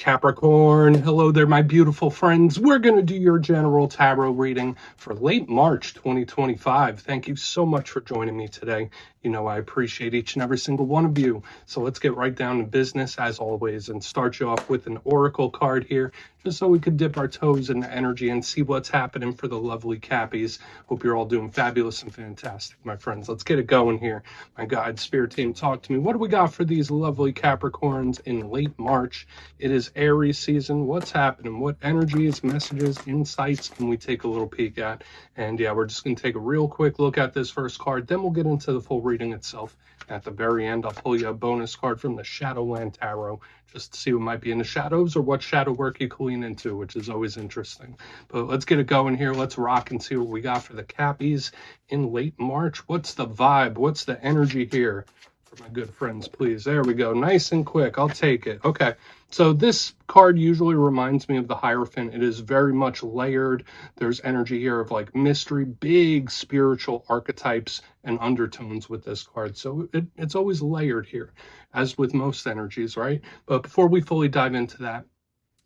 Capricorn, hello there, my beautiful friends. We're going to do your general tarot reading for late March 2025. Thank you so much for joining me today. You know, I appreciate each and every single one of you. So let's get right down to business as always and start you off with an oracle card here, just so we could dip our toes in the energy and see what's happening for the lovely Cappies. Hope you're all doing fabulous and fantastic, my friends. Let's get it going here. My guide spirit team, talk to me. What do we got for these lovely Capricorns in late March? It is Aries season. What's happening? What energies, messages, insights can we take a little peek at? And yeah, we're just going to take a real quick look at this first card. Then we'll get into the full reading itself. At the very end, I'll pull you a bonus card from the Shadowland Tarot, just to see what might be in the shadows or what shadow work you can lean into, which is always interesting. But let's get it going here. Let's rock and see what we got for the Cappies in late March. What's the vibe? What's the energy here? For my good friends, please. There we go. Nice and quick. I'll take it. Okay. So this card usually reminds me of the Hierophant. It is very much layered. There's energy here of like mystery, big spiritual archetypes and undertones with this card. So it's always layered here, as with most energies, right? But before we fully dive into that,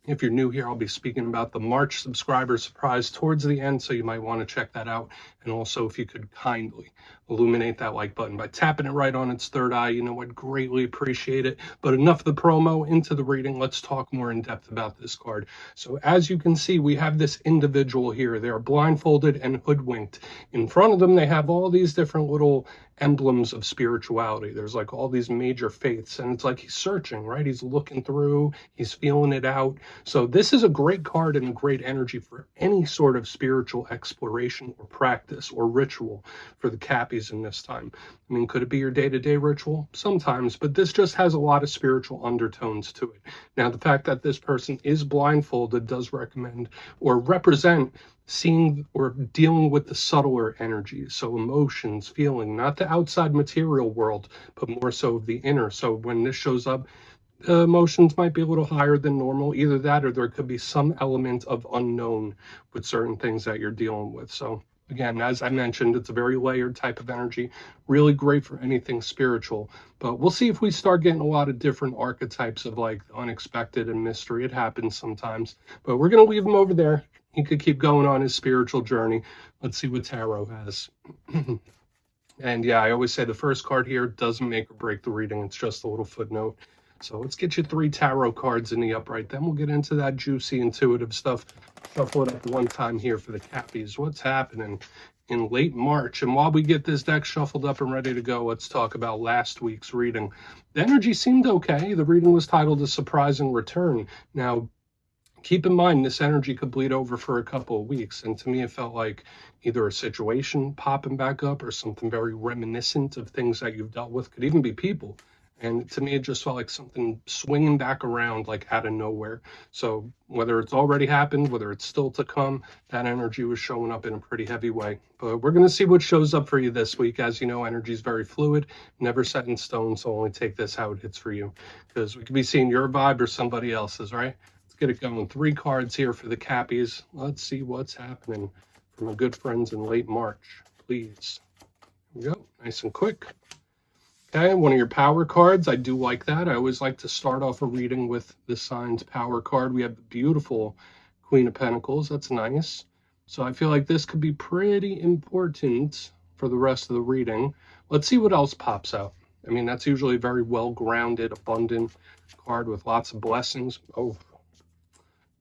if you're new here, I'll be speaking about the March subscriber surprise towards the end, so you might want to check that out. And also, if you could kindly illuminate that like button by tapping it right on its third eye, you know, I'd greatly appreciate it. But enough of the promo, into the reading. Let's talk more in depth about this card. So as you can see, we have this individual here. They're blindfolded and hoodwinked. In front of them, they have all these different little emblems of spirituality. There's like all these major faiths, and it's like he's searching, right? He's looking through, he's feeling it out. So this is a great card and a great energy for any sort of spiritual exploration or practice or ritual for the Cappies in this time. I mean, could it be your day-to-day ritual? Sometimes, but this just has a lot of spiritual undertones to it. Now, the fact that this person is blindfolded does recommend or represent seeing or dealing with the subtler energies, so emotions, feeling, not the outside material world, but more so of the inner. So when this shows up, emotions might be a little higher than normal. Either that or there could be some element of unknown with certain things that you're dealing with. So again, as I mentioned, it's a very layered type of energy, really great for anything spiritual. But we'll see if we start getting a lot of different archetypes of like unexpected and mystery. It happens sometimes, but we're going to leave them over there. He could keep going on his spiritual journey. Let's see what tarot has. And yeah, I always say the first card here doesn't make or break the reading. It's just a little footnote. So let's get you 3 tarot cards in the upright. Then we'll get into that juicy, intuitive stuff. Shuffle it up one time here for the Cappies. What's happening in late March? And while we get this deck shuffled up and ready to go, let's talk about last week's reading. The energy seemed okay. The reading was titled A Surprising Return. Now, keep in mind, this energy could bleed over for a couple of weeks. And to me, it felt like either a situation popping back up or something very reminiscent of things that you've dealt with. Could even be people. And to me, it just felt like something swinging back around like out of nowhere. So whether it's already happened, whether it's still to come, that energy was showing up in a pretty heavy way. But we're going to see what shows up for you this week. As you know, energy is very fluid, never set in stone. So only take this how it hits for you, because we could be seeing your vibe or somebody else's, right? Get it going. 3 cards here for the Cappies. Let's see what's happening from my good friends in late March, please. Here we go. Nice and quick. Okay, one of your power cards. I do like that. I always like to start off a reading with the sign's power card. We have the beautiful Queen of Pentacles. That's nice. So I feel like this could be pretty important for the rest of the reading. Let's see what else pops out. I mean, that's usually a very well-grounded, abundant card with lots of blessings. Oh,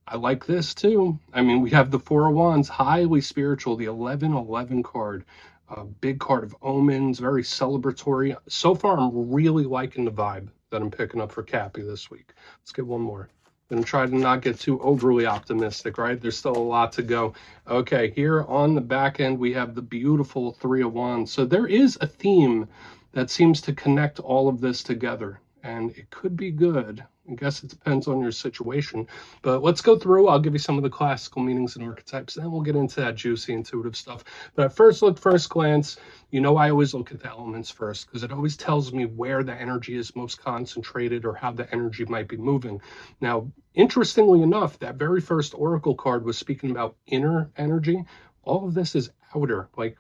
I like this too. I mean, we have the 4 of Wands, highly spiritual, the 11-11 card. A big card of omens, very celebratory. So far, I'm really liking the vibe that I'm picking up for Cappy this week. Let's get one more. I'm going to try to not get too overly optimistic, right? There's still a lot to go. Okay, here on the back end, we have the beautiful 3 of Wands. So there is a theme that seems to connect all of this together, and it could be good. I guess it depends on your situation, but let's go through. I'll give you some of the classical meanings and archetypes, then we'll get into that juicy, intuitive stuff. But at first glance, you know, I always look at the elements first, because it always tells me where the energy is most concentrated or how the energy might be moving. Now, interestingly enough, that very first oracle card was speaking about inner energy. All of this is outer, like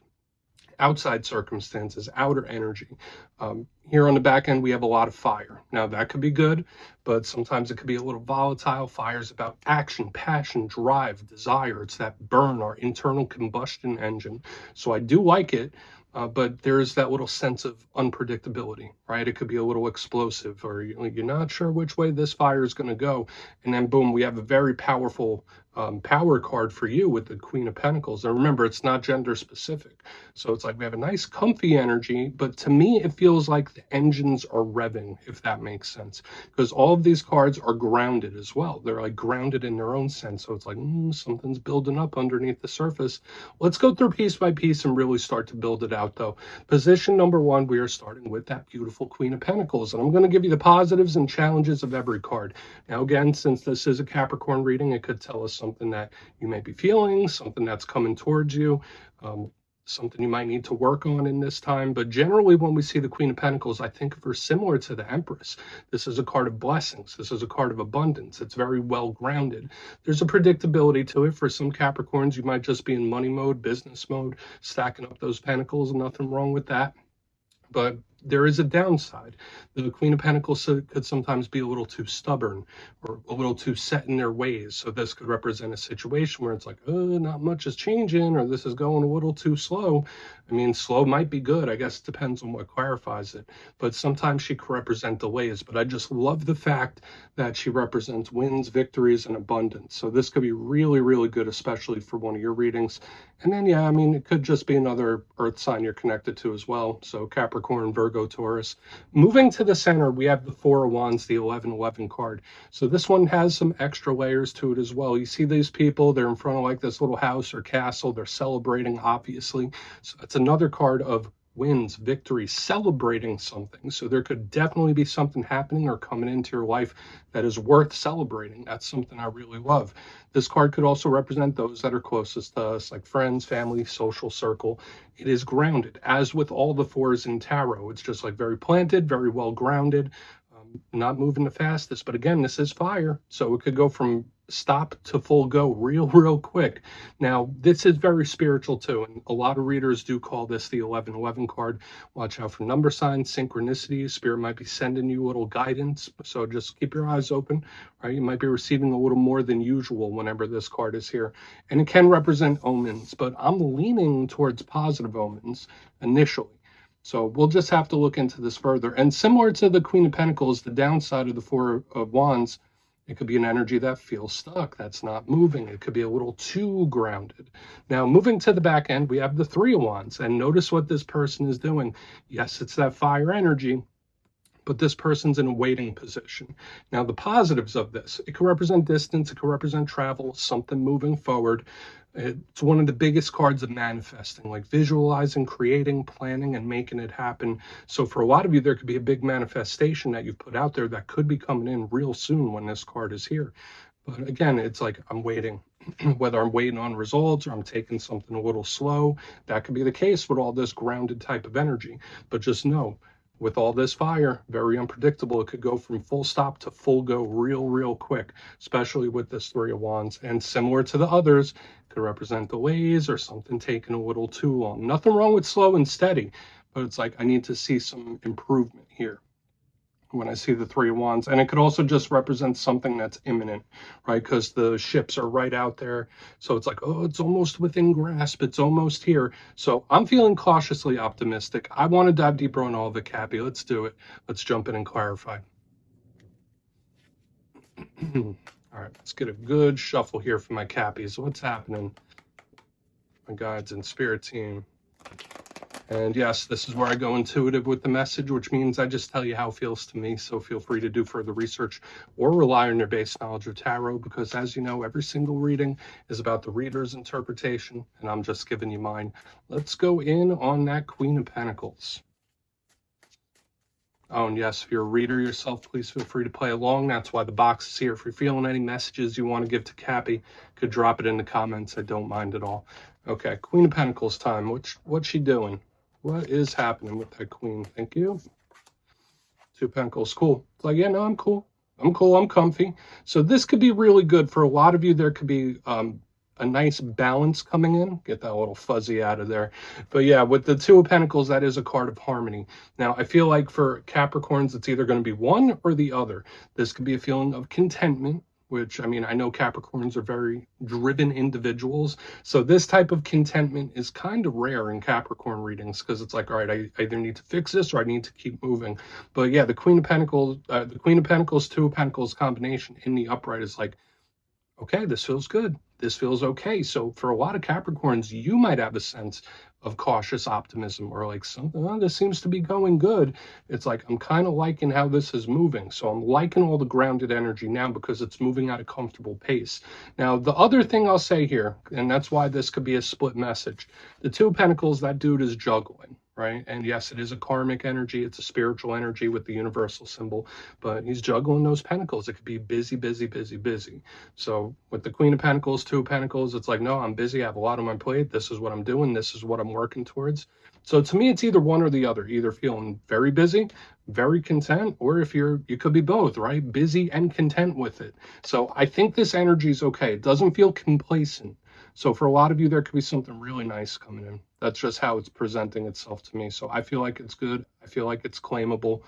outside circumstances, outer energy. Here on the back end, we have a lot of fire. Now, that could be good, but sometimes it could be a little volatile. Fire is about action, passion, drive, desire. It's that burn, our internal combustion engine. So I do like it. But there is that little sense of unpredictability, right? It could be a little explosive, or you're not sure which way this fire is going to go. And then, boom, we have a very powerful power card for you with the Queen of Pentacles. And remember, it's not gender specific. So it's like we have a nice comfy energy, but to me, it feels like the engines are revving, if that makes sense. Because all of these cards are grounded as well. They're like grounded in their own sense. So it's like, something's building up underneath the surface. Let's go through piece by piece and really start to build it out, though. Position number one, we are starting with that beautiful Queen of Pentacles. And I'm going to give you the positives and challenges of every card. Now, again, since this is a Capricorn reading, it could tell us something that you may be feeling, something that's coming towards you, something you might need to work on in this time. But generally, when we see the Queen of Pentacles, I think of her similar to the Empress. This is a card of blessings. This is a card of abundance. It's very well grounded. There's a predictability to it. For some Capricorns, you might just be in money mode, business mode, stacking up those pentacles. Nothing wrong with that. But there is a downside. The Queen of Pentacles could sometimes be a little too stubborn or a little too set in their ways. So this could represent a situation where it's like, not much is changing, or this is going a little too slow. I mean, slow might be good. I guess it depends on what clarifies it. But sometimes she could represent delays. But I just love the fact that she represents wins, victories, and abundance. So this could be really, really good, especially for one of your readings. And then, yeah, I mean, it could just be another earth sign you're connected to as well. So Capricorn, Virgo, Taurus. Moving to the center, we have the Four of Wands, the 1111 card. So this one has some extra layers to it as well. You see these people, they're in front of like this little house or castle. They're celebrating, obviously. So it's another card of wins, victory, celebrating something. So there could definitely be something happening or coming into your life that is worth celebrating. That's something I really love. This card could also represent those that are closest to us, like friends, family, social circle. It is grounded, as with all the fours in tarot. It's just like very planted, very well grounded, not moving the fastest. But again, this is fire, so it could go from stop to full go real quick. Now, this is very spiritual too, and a lot of readers do call this the 1111 card. Watch out for number signs, synchronicities. Spirit might be sending you a little guidance, so just keep your eyes open, right? You might be receiving a little more than usual whenever this card is here. And it can represent omens, but I'm leaning towards positive omens initially. So we'll just have to look into this further. And similar to the Queen of Pentacles, the downside of the Four of Wands, it could be an energy that feels stuck, that's not moving. It could be a little too grounded. Now, moving to the back end, we have the Three of Wands. And notice what this person is doing. Yes, it's that fire energy, but this person's in a waiting position. Now, the positives of this, it could represent distance, it could represent travel, something moving forward. It's one of the biggest cards of manifesting, like visualizing, creating, planning, and making it happen. So for a lot of you, there could be a big manifestation that you've put out there that could be coming in real soon when this card is here. But again, it's like I'm waiting, whether I'm waiting on results or I'm taking something a little slow. That could be the case with all this grounded type of energy. But just know, with all this fire, very unpredictable. It could go from full stop to full go real quick, especially with this Three of Wands. And similar to the others, could represent delays or something taking a little too long. Nothing wrong with slow and steady, but it's like I need to see some improvement here when I see the Three of Wands. And it could also just represent something that's imminent, right? Because the ships are right out there. So it's like, oh, it's almost within grasp. It's almost here. So I'm feeling cautiously optimistic. I want to dive deeper on all of it, Cappy. Let's do it. Let's jump in and clarify. All right, let's get a good shuffle here for my Cappies. What's happening? My guides and spirit team. And yes, this is where I go intuitive with the message, which means I just tell you how it feels to me. So feel free to do further research or rely on your base knowledge of tarot, because as you know, every single reading is about the reader's interpretation, and I'm just giving you mine. Let's go in on that Queen of Pentacles. Oh, and yes, if you're a reader yourself, please feel free to play along. That's why the box is here. If you're feeling any messages you want to give to Cappy, could drop it in the comments. I don't mind at all. Okay, Queen of Pentacles time. What's she doing? What is happening with that queen? Thank you. Two Pentacles. Cool. It's like, yeah, no, I'm cool. I'm cool. I'm comfy. So this could be really good for a lot of you. There could be a nice balance coming in. Get that little fuzzy out of there. But yeah, with the Two of Pentacles, that is a card of harmony. Now, I feel like for Capricorns, it's either going to be one or the other. This could be a feeling of contentment, which, I mean, I know Capricorns are very driven individuals. So this type of contentment is kind of rare in Capricorn readings because it's like, all right, I either need to fix this or I need to keep moving. But yeah, the Queen of Pentacles, Two of Pentacles combination in the upright is like, okay, this feels good. This feels okay. So for a lot of Capricorns, you might have a sense of cautious optimism or like something, oh, this seems to be going good. It's like, I'm kind of liking how this is moving. So I'm liking all the grounded energy now because it's moving at a comfortable pace. Now, the other thing I'll say here, and that's why this could be a split message, the Two of Pentacles, that dude is juggling. Right? And yes, it is a karmic energy. It's a spiritual energy with the universal symbol, but he's juggling those pentacles. It could be busy, busy, busy, busy. So with the Queen of Pentacles, Two of Pentacles, it's like, no, I'm busy. I have a lot on my plate. This is what I'm doing. This is what I'm working towards. So to me, it's either one or the other, either feeling very busy, very content, or if you could be both, right? Busy and content with it. So I think this energy is okay. It doesn't feel complacent. So for a lot of you, there could be something really nice coming in. That's just how it's presenting itself to me. So I feel like it's good. I feel like it's claimable.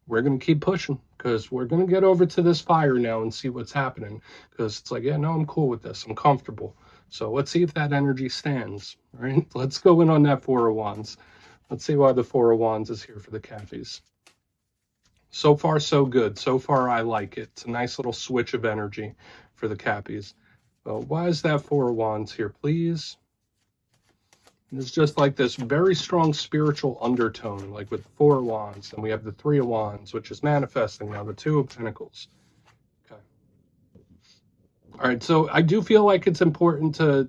We're going to keep pushing because we're going to get over to this fire now and see what's happening. Because it's like, yeah, no, I'm cool with this. I'm comfortable. So let's see if that energy stands, right? Let's go in on that Four of Wands. Let's see why the Four of Wands is here for the Cappies. So far, so good. So far, I like it. It's a nice little switch of energy for the Cappies. So why is that Four of Wands here, please? It's just like this very strong spiritual undertone, like with the Four of Wands. And we have the Three of Wands, which is manifesting now, the Two of Pentacles. Okay. All right, so I do feel like it's important to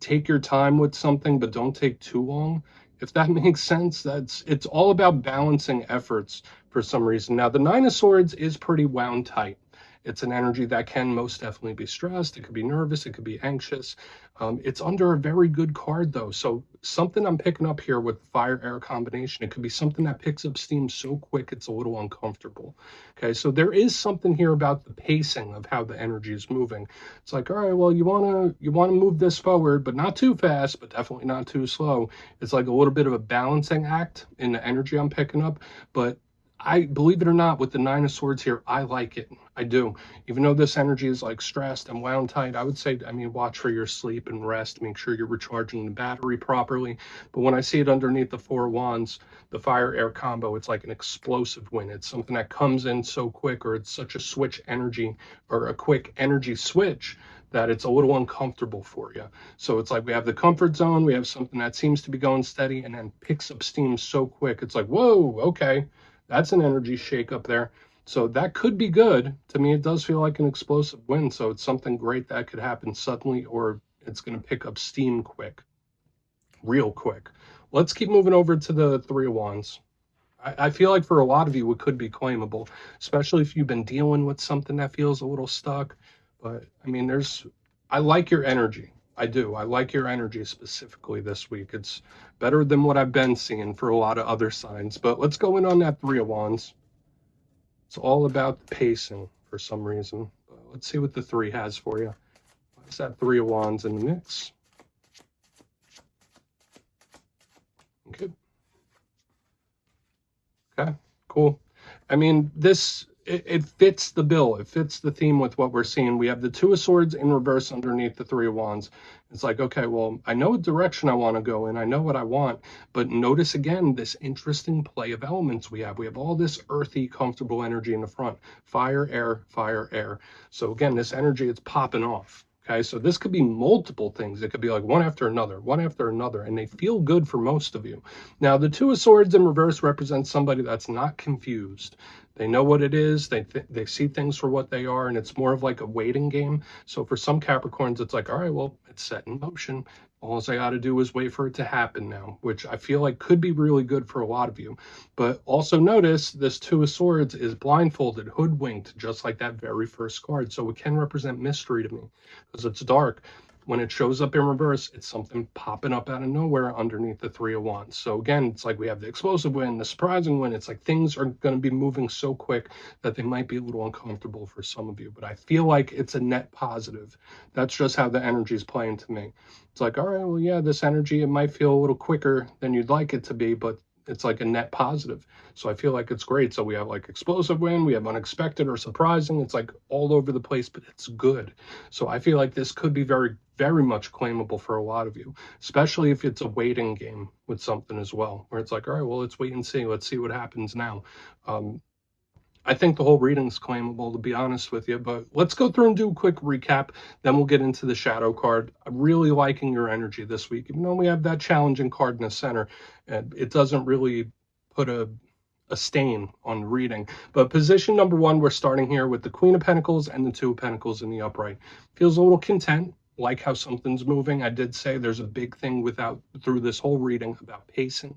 take your time with something, but don't take too long. If that makes sense, it's all about balancing efforts for some reason. Now, the Nine of Swords is pretty wound tight. It's an energy that can most definitely be stressed. It could be nervous. It could be anxious. It's under a very good card, though. So something I'm picking up here with the fire-air combination, it could be something that picks up steam so quick it's a little uncomfortable. Okay, so there is something here about the pacing of how the energy is moving. It's like, all right, well, you wanna move this forward, but not too fast, but definitely not too slow. It's like a little bit of a balancing act in the energy I'm picking up, but I believe it or not, with the Nine of Swords here, I like it. I do. Even though this energy is like stressed and wound tight, I would say, I mean, watch for your sleep and rest. Make sure you're recharging the battery properly. But when I see it underneath the Four of Wands, the fire-air combo, it's like an explosive win. It's something that comes in so quick, or it's such a switch energy, or a quick energy switch, that it's a little uncomfortable for you. So it's like we have the comfort zone, we have something that seems to be going steady and then picks up steam so quick. It's like, whoa, okay. That's an energy shake up there. So that could be good. To me, it does feel like an explosive win. So it's something great that could happen suddenly, or it's going to pick up steam quick, real quick. Let's keep moving over to the Three of Wands. I feel like for a lot of you, it could be claimable, especially if you've been dealing with something that feels a little stuck. But I mean, I like your energy. I do. I like your energy specifically this week. It's better than what I've been seeing for a lot of other signs. But let's go in on that Three of Wands. It's all about the pacing for some reason. But let's see what the Three has for you. What's that Three of Wands in the mix? Okay. Okay, cool. I mean, it fits the bill. It fits the theme with what we're seeing. We have the Two of Swords in reverse underneath the Three of Wands. It's like, okay, well, I know what direction I want to go in. I know what I want. But notice again, this interesting play of elements we have. We have all this earthy, comfortable energy in the front. Fire, air, fire, air. So again, this energy, it's popping off. Okay, so this could be multiple things. It could be like one after another, and they feel good for most of you. Now, the Two of Swords in reverse represents somebody that's not confused. They know what it is. They see things for what they are, and it's more of like a waiting game. So for some Capricorns, it's like, all right, well, it's set in motion. All I got to do is wait for it to happen now, which I feel like could be really good for a lot of you. But also notice this Two of Swords is blindfolded, hoodwinked, just like that very first card. So it can represent mystery to me because it's dark. When it shows up in reverse, it's something popping up out of nowhere underneath the Three of Wands. So again, it's like we have the explosive win, the surprising win. It's like things are going to be moving so quick that they might be a little uncomfortable for some of you. But I feel like it's a net positive. That's just how the energy is playing to me. It's like, all right, well, yeah, this energy, it might feel a little quicker than you'd like it to be, but it's like a net positive. So I feel like it's great. So we have like explosive win, we have unexpected or surprising. It's like all over the place, but it's good. So I feel like this could be very, very much claimable for a lot of you, especially if it's a waiting game with something as well, where it's like, all right, well, let's wait and see. Let's see what happens now. I think the whole reading's claimable, to be honest with you, but let's go through and do a quick recap. Then we'll get into the shadow card. I'm really liking your energy this week, even though we have that challenging card in the center. It doesn't really put a stain on reading. But position number one, we're starting here with the Queen of Pentacles and the Two of Pentacles in the upright. Feels a little content, like how something's moving. I did say there's a big thing through this whole reading about pacing.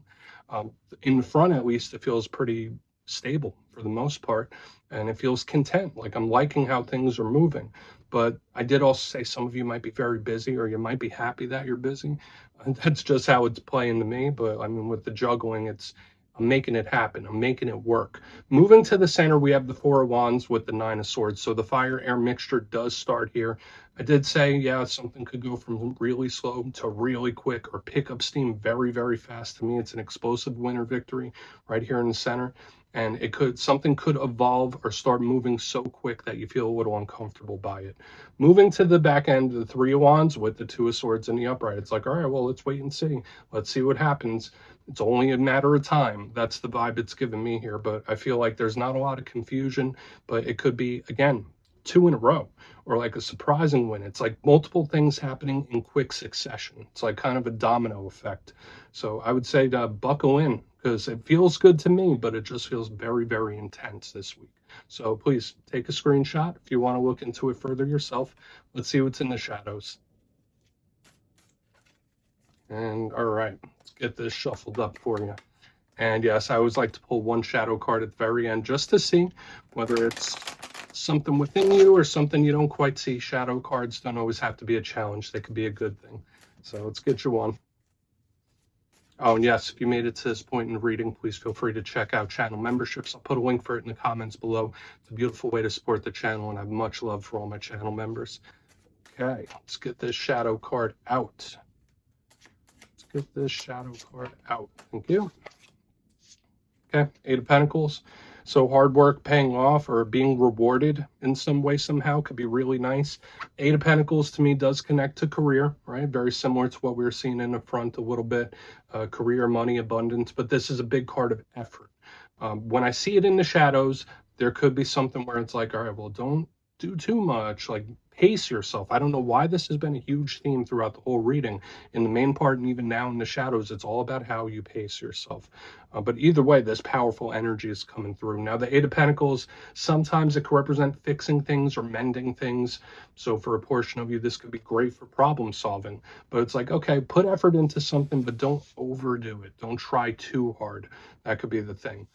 In the front, at least, it feels pretty stable for the most part, and it feels content, like I'm liking how things are moving. But I did also say some of you might be very busy, or you might be happy that you're busy, and that's just how it's playing to me. But I mean, with the juggling, I'm making it happen. I'm making it work. Moving to the center, we have the Four of Wands with the Nine of Swords. So the fire-air mixture does start here. I did say, yeah, something could go from really slow to really quick or pick up steam very, very fast. To me, it's an explosive win or victory right here in the center. And something could evolve or start moving so quick that you feel a little uncomfortable by it. Moving to the back end, the Three of Wands with the Two of Swords in the upright. It's like, all right, well, let's wait and see. Let's see what happens. It's only a matter of time. That's the vibe it's giving me here. But I feel like there's not a lot of confusion, but it could be, again, two in a row, or like a surprising win. It's like multiple things happening in quick succession. It's like kind of a domino effect. So I would say to buckle in, because it feels good to me, but it just feels very, very intense this week. So please take a screenshot if you want to look into it further yourself. Let's see what's in the shadows. And all right, let's get this shuffled up for you. And yes, I always like to pull one shadow card at the very end just to see whether it's something within you or something you don't quite see. Shadow cards don't always have to be a challenge. They could be a good thing. So let's get you one. Oh, and yes, if you made it to this point in the reading, please feel free to check out channel memberships. I'll put a link for it in the comments below. It's a beautiful way to support the channel, and I have much love for all my channel members. Okay, let's get this shadow card out. Let's get this shadow card out. Thank you. Okay, Eight of Pentacles. So hard work paying off or being rewarded in some way, somehow, could be really nice. Eight of Pentacles to me does connect to career, right? Very similar to what we were seeing in the front a little bit. Career, money, abundance, but this is a big card of effort. When I see it in the shadows, there could be something where it's like, all right, well, don't do too much, like pace yourself. I don't know why this has been a huge theme throughout the whole reading. In the main part and even now in the shadows, it's all about how you pace yourself. But either way, this powerful energy is coming through. Now, the Eight of Pentacles, sometimes it could represent fixing things or mending things. So for a portion of you, this could be great for problem solving. But it's like, okay, put effort into something, but don't overdo it. Don't try too hard. That could be the thing.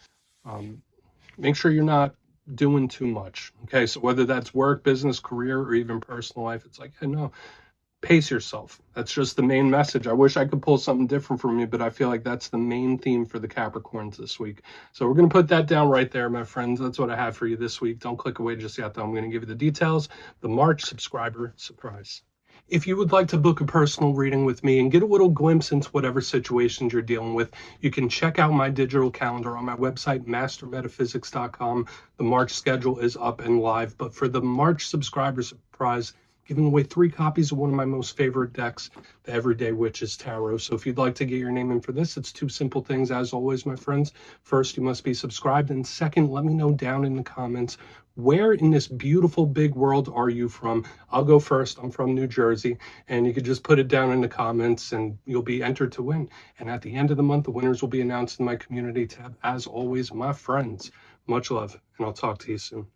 Make sure you're not doing too much. Okay, so whether that's work, business, career, or even personal life, it's like, hey, no, pace yourself. That's just the main message. I wish I could pull something different from you, but I feel like that's the main theme for the Capricorns this week. So we're going to put that down right there, my friends. That's what I have for you this week. Don't click away just yet, though. I'm going to give you the details. The March subscriber surprise. If you would like to book a personal reading with me and get a little glimpse into whatever situations you're dealing with, you can check out my digital calendar on my website, mastermetaphysics.com. The March schedule is up and live, but for the March subscriber surprise, giving away 3 copies of one of my most favorite decks, the Everyday Witches Tarot. So if you'd like to get your name in for this, it's 2 simple things, as always, my friends. First, you must be subscribed, and second, let me know down in the comments, where in this beautiful big world are you from? I'll go first. I'm from New Jersey, and you could just put it down in the comments and you'll be entered to win. And at the end of the month, the winners will be announced in my community tab. As always, my friends, much love, and I'll talk to you soon.